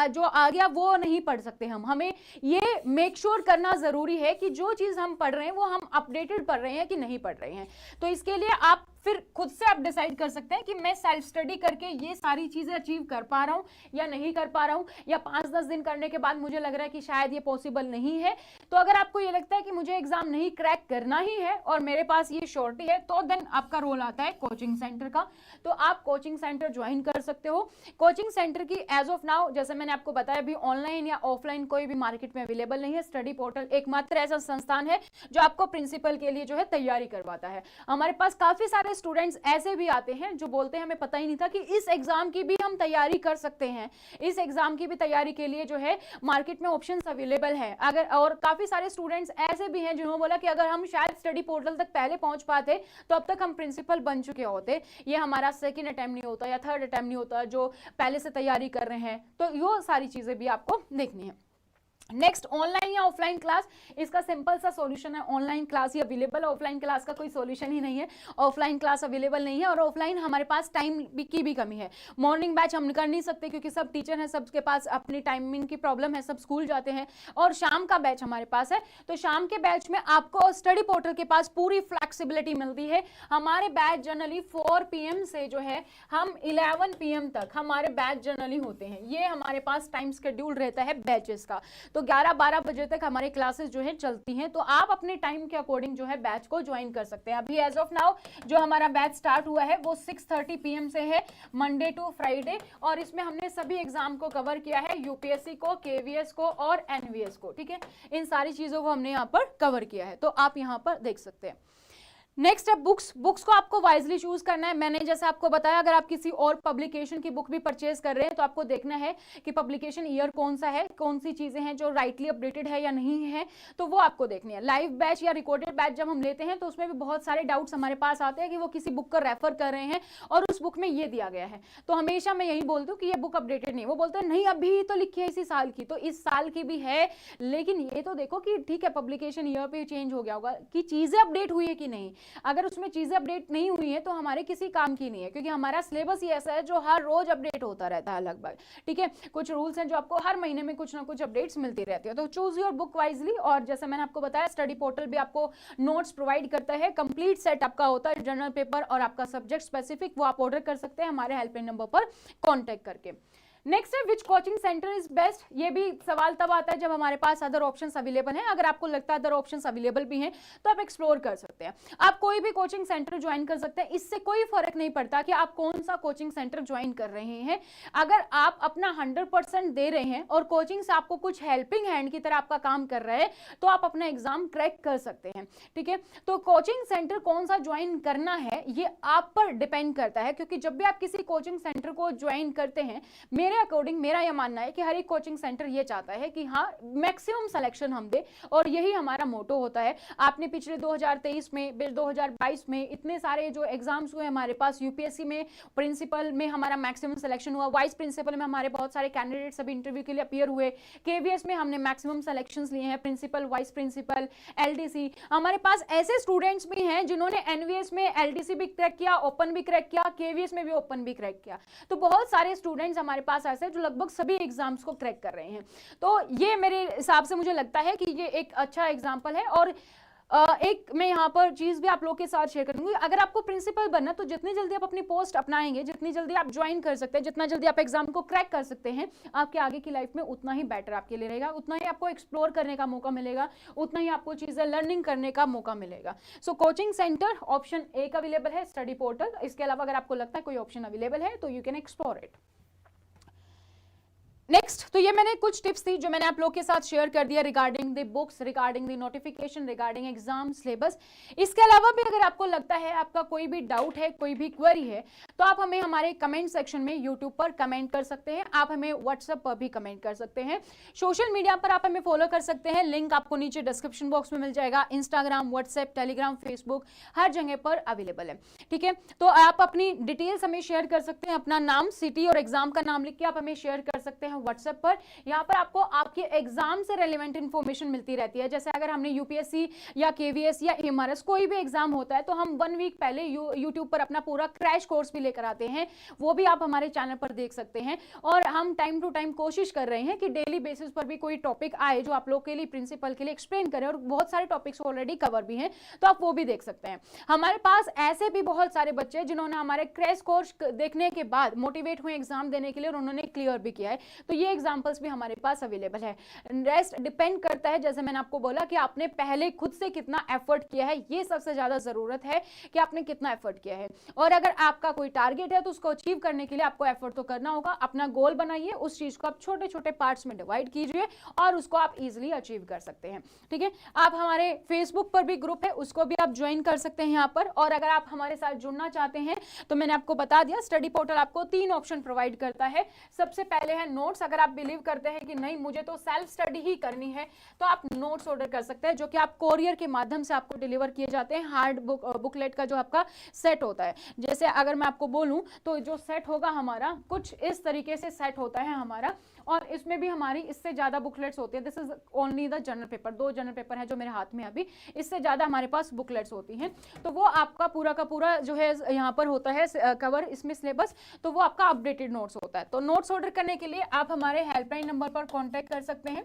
जो आ गया वो नहीं पढ़ सकते हम। हमें ये मेक श्योर करना जरूरी है कि जो चीज हम पढ़ रहे हैं वो हम अपडेटेड पढ़ रहे हैं कि नहीं पढ़ रहे हैं। तो इसके लिए आप फिर खुद से आप डिसाइड कर सकते हैं कि मैं सेल्फ स्टडी करके ये सारी चीजें अचीव कर पा रहा हूं या नहीं कर पा रहा हूं, या 5-10 दिन करने के बाद मुझे लग रहा है कि शायद ये पॉसिबल नहीं है। तो अगर आपको ये लगता है कि मुझे एग्जाम नहीं क्रैक करना ही है और मेरे पास ये श्योरिटी है, तो देन आपका रोल आता है कोचिंग सेंटर का। तो आप कोचिंग सेंटर ज्वाइन कर सकते हो। कोचिंग सेंटर की एज ऑफ नाउ, जैसे मैंने आपको बताया, अभी ऑनलाइन या ऑफलाइन कोई भी मार्केट में अवेलेबल नहीं है। स्टडी पोर्टल एकमात्र ऐसा संस्थान है जो आपको प्रिंसिपल के लिए जो है तैयारी करवाता है। हमारे पास काफी सारे सारे स्टूडेंट्स ऐसे भी आते हैं जो बोलते हैं हमें पता ही नहीं था कि इस एग्जाम की भी हम तैयारी कर सकते हैं, इस एग्जाम की भी तैयारी के लिए जो है मार्केट में ऑप्शंस अवेलेबल है। अगर और काफी सारे स्टूडेंट्स ऐसे भी हैं जिन्होंने बोला कि अगर हम शायद स्टडी पोर्टल तक पहले पहुंच पाते तो अब तक हम प्रिंसिपल बन चुके होते, ये हमारा सेकंड अटेम्प्ट नहीं होता या थर्ड अटेम्प्ट नहीं होता जो पहले से तैयारी कर रहे हैं। तो ये सारी चीजें भी आपको देखनी है। नेक्स्ट, ऑनलाइन या ऑफलाइन क्लास, इसका सिंपल सा सॉल्यूशन है, ऑनलाइन क्लास ही अवेलेबल है, ऑफलाइन क्लास का कोई सॉल्यूशन ही नहीं है, ऑफलाइन क्लास अवेलेबल नहीं है। और ऑफलाइन हमारे पास टाइम की भी कमी है, मॉर्निंग बैच हम कर नहीं सकते क्योंकि सब टीचर हैं, सबके पास अपनी टाइमिंग की प्रॉब्लम है, सब स्कूल जाते हैं। और शाम का बैच हमारे पास है, तो शाम के बैच में आपको स्टडी पोर्टल के पास पूरी फ्लेक्सिबिलिटी मिलती है। हमारे बैच जनरली 4 PM से जो है हम 11 PM तक हमारे बैच जनरली होते हैं, ये हमारे पास टाइम शेड्यूल रहता है बैचेस का। तो 11-12 बजे तक हमारी क्लासेस जो है चलती हैं, तो आप अपने टाइम के अकॉर्डिंग जो है बैच को ज्वाइन कर सकते हैं। अभी एज ऑफ नाउ जो हमारा बैच स्टार्ट हुआ है वो 6:30 PM से है, मंडे टू फ्राइडे, और इसमें हमने सभी एग्जाम को कवर किया है, यूपीएससी को, केवीएस को और एनवीएस को, ठीक है, इन सारी चीजों को हमने यहाँ पर कवर किया है, तो आप यहाँ पर देख सकते हैं। नेक्स्ट है बुक्स को आपको वाइजली चूज करना है। मैंने जैसे आपको बताया, अगर आप किसी और पब्लिकेशन की बुक भी परचेज कर रहे हैं तो आपको देखना है कि पब्लिकेशन ईयर कौन सा है, कौन सी चीजें हैं जो राइटली अपडेटेड है या नहीं है, तो वो आपको देखनी है। लाइव बैच या रिकॉर्डेड बैच जब हम लेते हैं तो उसमें भी बहुत सारे डाउट्स हमारे पास आते हैं कि वो किसी बुक को रेफर कर रहे हैं और उस बुक में ये दिया गया है, तो हमेशा मैं यही बोलती हूँ कि ये बुक अपडेटेड नहीं। वो बोलते हैं नहीं अभी तो लिखी है इसी साल की, तो इस साल की भी है, लेकिन ये तो देखो कि ठीक है पब्लिकेशन ईयर पे चेंज हो गया होगा, कि चीजें अपडेट हुई है कि नहीं। अगर उसमें चीजें अपडेट नहीं हुई है तो हमारे किसी काम की नहीं है, क्योंकि हमारा सिलेबस ही ऐसा है जो हर रोज अपडेट होता रहता है लगभग, ठीक है। कुछ रूल्स हैं जो आपको हर महीने में कुछ ना कुछ अपडेट्स मिलती रहती है, तो चूज योर बुक वाइजली। और जैसे मैंने आपको बताया, स्टडी पोर्टल भी आपको नोट्स प्रोवाइड करता है, कंप्लीट सेट आपका होता है, जर्नल पेपर और आपका सब्जेक्ट स्पेसिफिक, वो आप ऑर्डर कर सकते हैं हमारे हेल्पलाइन नंबर पर कॉन्टेक्ट करके। नेक्स्ट है विच कोचिंग सेंटर इज बेस्ट। ये भी सवाल तब आता है जब हमारे पास अदर ऑप्शंस अवेलेबल हैं। अगर आपको लगता है अदर ऑप्शंस अवेलेबल भी हैं तो आप एक्सप्लोर कर सकते हैं, आप कोई भी कोचिंग सेंटर ज्वाइन कर सकते हैं, इससे कोई फर्क नहीं पड़ता कि आप कौन सा कोचिंग सेंटर ज्वाइन कर रहे हैं। अगर आप अपना 100% दे रहे हैं और कोचिंग से आपको कुछ हेल्पिंग हैंड की तरह आपका काम कर रहे हैं तो आप अपना एग्जाम क्रैक कर सकते हैं, ठीक है। तो कोचिंग सेंटर कौन सा ज्वाइन करना है ये आप पर डिपेंड करता है, क्योंकि जब भी आप किसी कोचिंग सेंटर को ज्वाइन करते हैं, मेरे अकॉर्डिंग मेरा यह मानना है कि हर एक कोचिंग सेंटर ये चाहता है कि हाँ मैक्सिमम सिलेक्शन हम दे, और यही हमारा मोटो होता है। आपने पिछले 2023 में 2022 में इतने सारे जो एग्जाम्स हुए हमारे पास, यूपीएससी में प्रिंसिपल में हमारा मैक्सिमम सिलेक्शन हुआ, वाइस प्रिंसिपल में हमारे बहुत सारे कैंडिडेट्स अभी इंटरव्यू के लिए अपीयर हुए, केवीएस में हमने मैक्सिमम सिलेक्शंस लिए हैं, प्रिंसिपल, वाइस प्रिंसिपल, एलडीसी। हमारे पास ऐसे स्टूडेंट्स भी हैं जिन्होंने एनवीएस में एलडीसी भी क्रैक किया, ओपन भी क्रैक किया, केवीएस में भी ओपन भी क्रैक किया। तो बहुत सारे स्टूडेंट्स हमारे पास ऐसे जो लगभग सभी एग्जाम्स को क्रैक कर रहे हैं। तो ये मेरे हिसाब से मुझे लगता है कि ये एक अच्छा एग्जाम्पल है। और एक मैं यहाँ पर चीज भी आप लोग के साथ शेयर करूंगी, अगर आपको प्रिंसिपल बनना तो जितनी जल्दी आप अपनी पोस्ट अपनाएंगे, जितनी जल्दी आप ज्वाइन कर सकते हैं, जितना जल्दी आप एग्जाम को क्रैक कर सकते हैं, आपके आगे की लाइफ में उतना ही बेटर आपके लिए रहेगा, उतना ही आपको एक्सप्लोर करने का मौका मिलेगा, उतना ही आपको चीजें लर्निंग करने का मौका मिलेगा। सो कोचिंग सेंटर ऑप्शन एक अवेलेबल है, स्टडी पोर्टल। इसके अलावा अगर आपको लगता है कोई ऑप्शन अवेलेबल है तो you can explore it. Next, तो ये मैंने कुछ टिप्स थी जो मैंने आप लोग के साथ शेयर कर दिया regarding the books, regarding the notification, regarding exam syllabus. इसके अलावा भी अगर आपको लगता है आपका कोई भी डाउट है, कोई भी क्वेरी है, तो आप हमें हमारे कमेंट सेक्शन में यूट्यूब पर कमेंट कर सकते हैं, आप हमें व्हाट्सएप पर भी कमेंट कर सकते हैं, सोशल मीडिया पर आप हमें फॉलो कर सकते हैं, लिंक आपको नीचे डिस्क्रिप्शन बॉक्स में मिल जाएगा। इंस्टाग्राम, व्हाट्सएप, टेलीग्राम, फेसबुक हर जगह पर अवेलेबल है, ठीक है। तो आप अपनी डिटेल्स हमें शेयर कर सकते हैं, अपना नाम, सिटी और एग्जाम का नाम लिख के आप हमें शेयर कर सकते हैं व्हाट्सएप पर। यहाँ पर आपको आपके एग्जाम से रेलेवेंट इंफॉर्मेशन मिलती रहती है। जैसे अगर हमने यूपीएससी या केवीएस या एमआरएस कोई भी एग्जाम होता है तो हम 1 वीक पहले यूट्यूब पर अपना पूरा क्रैश कोर्स भी लेकर आते हैं, वो भी आप हमारे चैनल पर देख सकते हैं। और हम टाइम टू टाइम कोशिश कर रहे हैं कि डेली बेसिस पर भी कोई टॉपिक आए जो आप लोग के लिए, प्रिंसिपल के लिए एक्सप्लेन करें, और बहुत सारे टॉपिक्स ऑलरेडी कवर भी हैं तो आप वो भी देख सकते हैं। हमारे पास ऐसे भी बहुत सारे बच्चे जिन्होंने हमारे क्रैश कोर्स देखने के बाद मोटिवेट हुए एग्जाम देने के लिए और उन्होंने क्लियर भी किया है। तो ये एग्जाम एग्जाम्पल्स भी हमारे पास अवेलेबल है। रेस्ट डिपेंड करता है, जैसे मैंने आपको बोला कि आपने पहले खुद से कितना एफर्ट किया है, ये सबसे ज्यादा जरूरत है कि आपने कितना एफर्ट किया है। और अगर आपका कोई टारगेट है तो उसको अचीव करने के लिए आपको एफर्ट तो करना होगा। अपना गोल बनाइए, उस चीज को आप छोटे छोटे पार्ट्स में डिवाइड कीजिए और उसको आप इजिली अचीव कर सकते हैं। ठीक है, आप हमारे फेसबुक पर भी ग्रुप है, उसको भी आप ज्वाइन कर सकते हैं यहाँ पर। और अगर आप हमारे साथ जुड़ना चाहते हैं तो मैंने आपको बता दिया, स्टडी पोर्टल आपको 3 ऑप्शन प्रोवाइड करता है। सबसे पहले है नोट्स। अगर आप बिलीव करते हैं कि नहीं मुझे तो सेल्फ स्टडी ही करनी है तो आप नोट्स ऑर्डर कर सकते हैं, जो कि आप कोरियर के माध्यम से आपको डिलीवर किए जाते हैं। हार्ड बुकलेट का जो आपका सेट होता है, जैसे अगर मैं आपको बोलूं तो जो सेट होगा हमारा कुछ इस तरीके से सेट होता है हमारा, और इसमें भी हमारी इससे ज्यादा बुकलेट्स होती है। This is only the general paper, 2 general paper है जो मेरे हाथ में अभी, इससे ज्यादा हमारे पास बुकलेट्स होती हैं। तो वो आपका पूरा का पूरा जो है यहाँ पर होता है कवर इसमें सिलेबस, तो वो आपका अपडेटेड नोट्स होता है। तो नोट्स ऑर्डर करने के लिए आप हमारे हेल्पलाइन नंबर पर कॉन्टेक्ट कर सकते हैं।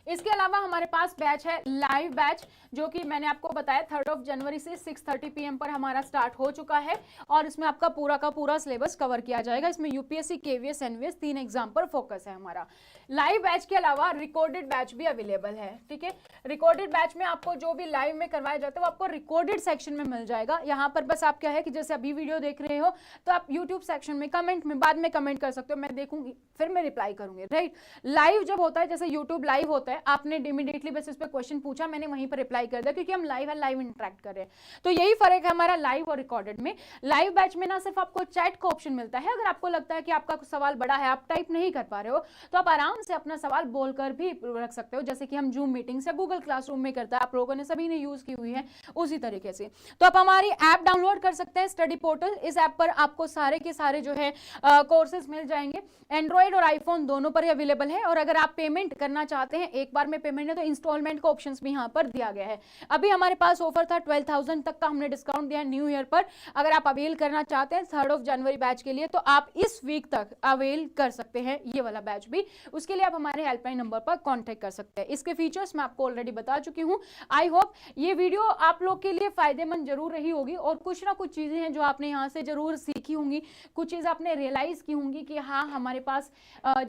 इसके अलावा हमारे पास बैच है लाइव बैच, जो कि मैंने आपको बताया 3 जनवरी से 6:30 PM पर हमारा स्टार्ट हो चुका है और इसमें आपका पूरा का पूरा सिलेबस कवर किया जाएगा। इसमें यूपीएससी, केवीएस, एनवीएस 3 एग्जाम पर फोकस है हमारा। लाइव बैच के अलावा रिकॉर्डेड बैच भी अवेलेबल है। ठीक है, रिकॉर्डेड बैच में आपको जो भी लाइव में करवाया जाता है वो आपको रिकॉर्डेड सेक्शन में मिल जाएगा। यहाँ पर बस आप क्या है कि जैसे अभी वीडियो देख रहे हो तो आप यूट्यूब सेक्शन में कमेंट में बाद में कमेंट कर सकते हो, मैं देखूंगी फिर मैं रिप्लाई करूंगी। राइट, लाइव जब होता है, जैसे यूट्यूब लाइव होता है, आपने इमीडिएटली बेसिस पे क्वेश्चन पूछा, मैंने वहीं पर रिप्लाई कर दिया, क्योंकि हम लाइव है, लाइव इंटरेक्ट कर रहे हैं। तो यही फर्क है हमारा लाइव और रिकॉर्डेड में। लाइव बैच में ना सिर्फ आपको चैट का ऑप्शन मिलता है, अगर आपको लगता है कि आपका सवाल बड़ा है, आप टाइप नहीं कर पा रहे हो, तो आप आराम से अपना सवाल बोलकर भी रख सकते हो, जैसे कि हम जूम मीटिंग से गूगल क्लासरूम में करता है, आप लोगों ने सभी ने यूज की हुई है उसी तरीके से। तो आप हमारी ऐप डाउनलोड कर सकते हैं, स्टडी पोर्टल। इस ऐप पर आपको सारे के सारे जो है कोर्सेज मिल जाएंगे, एंड्रॉइड और आईफोन दोनों पर अवेलेबल है। और अगर आप पेमेंट करना चाहते हैं, एक बार में पेमेंट है, तो इंस्टॉलमेंट का ऑप्शंस भी यहाँ पर दिया गया है। अभी हमारे पास ऑफर था 12,000 तक का, हमने डिस्काउंट दिया है न्यू ईयर पर। अगर आप अवेल करना चाहते हैं 3 जनवरी बैच के लिए, तो आप इस वीक तक अवेल कर सकते हैं ये वाला बैच भी। उसके लिए आप हमारे हेल्पलाइन नंबर पर कॉन्टेक्ट कर सकते हैं। इसके फीचर्स मैं आपको ऑलरेडी बता चुकी हूँ। आई होप ये वीडियो आप लोग के लिए फायदेमंद जरूर रही होगी और कुछ ना कुछ चीजें हैं जो आपने यहाँ से जरूर सीखी होंगी, कुछ चीज आपने रियलाइज की होंगी कि हाँ हमारे पास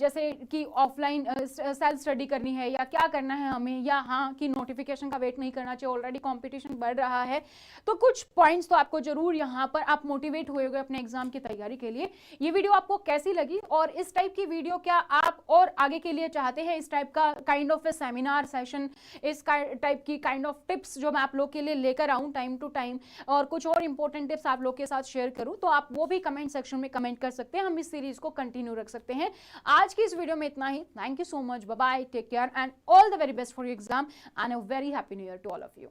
जैसे कि ऑफलाइन सेल्फ स्टडी करनी है या क्या करना है हमें, या हाँ कि नोटिफिकेशन का वेट नहीं करना चाहिए, ऑलरेडी कंपटीशन बढ़ रहा है। तो कुछ पॉइंट्स तो आपको जरूर यहाँ पर आप मोटिवेट हुए अपने एग्जाम की तैयारी के लिए। ये वीडियो आपको कैसी लगी और इस टाइप की वीडियो क्या आप और आगे के लिए चाहते हैं, इस टाइप का काइंड ऑफ सेमिनार सेशन, इस टाइप की काइंड ऑफ टिप्स जो मैं आप लोग के लिए लेकर आऊं टाइम टू टाइम, और कुछ और इंपॉर्टेंट टिप्स आप लोग के साथ शेयर करूं, तो आप वो भी कमेंट सेक्शन में कमेंट कर सकते हैं। हम इस सीरीज को कंटिन्यू रख सकते हैं। आज की इस वीडियो में इतना ही। Thank you so much, bye bye, take care and all the very best for your exam and a very happy new year to all of you.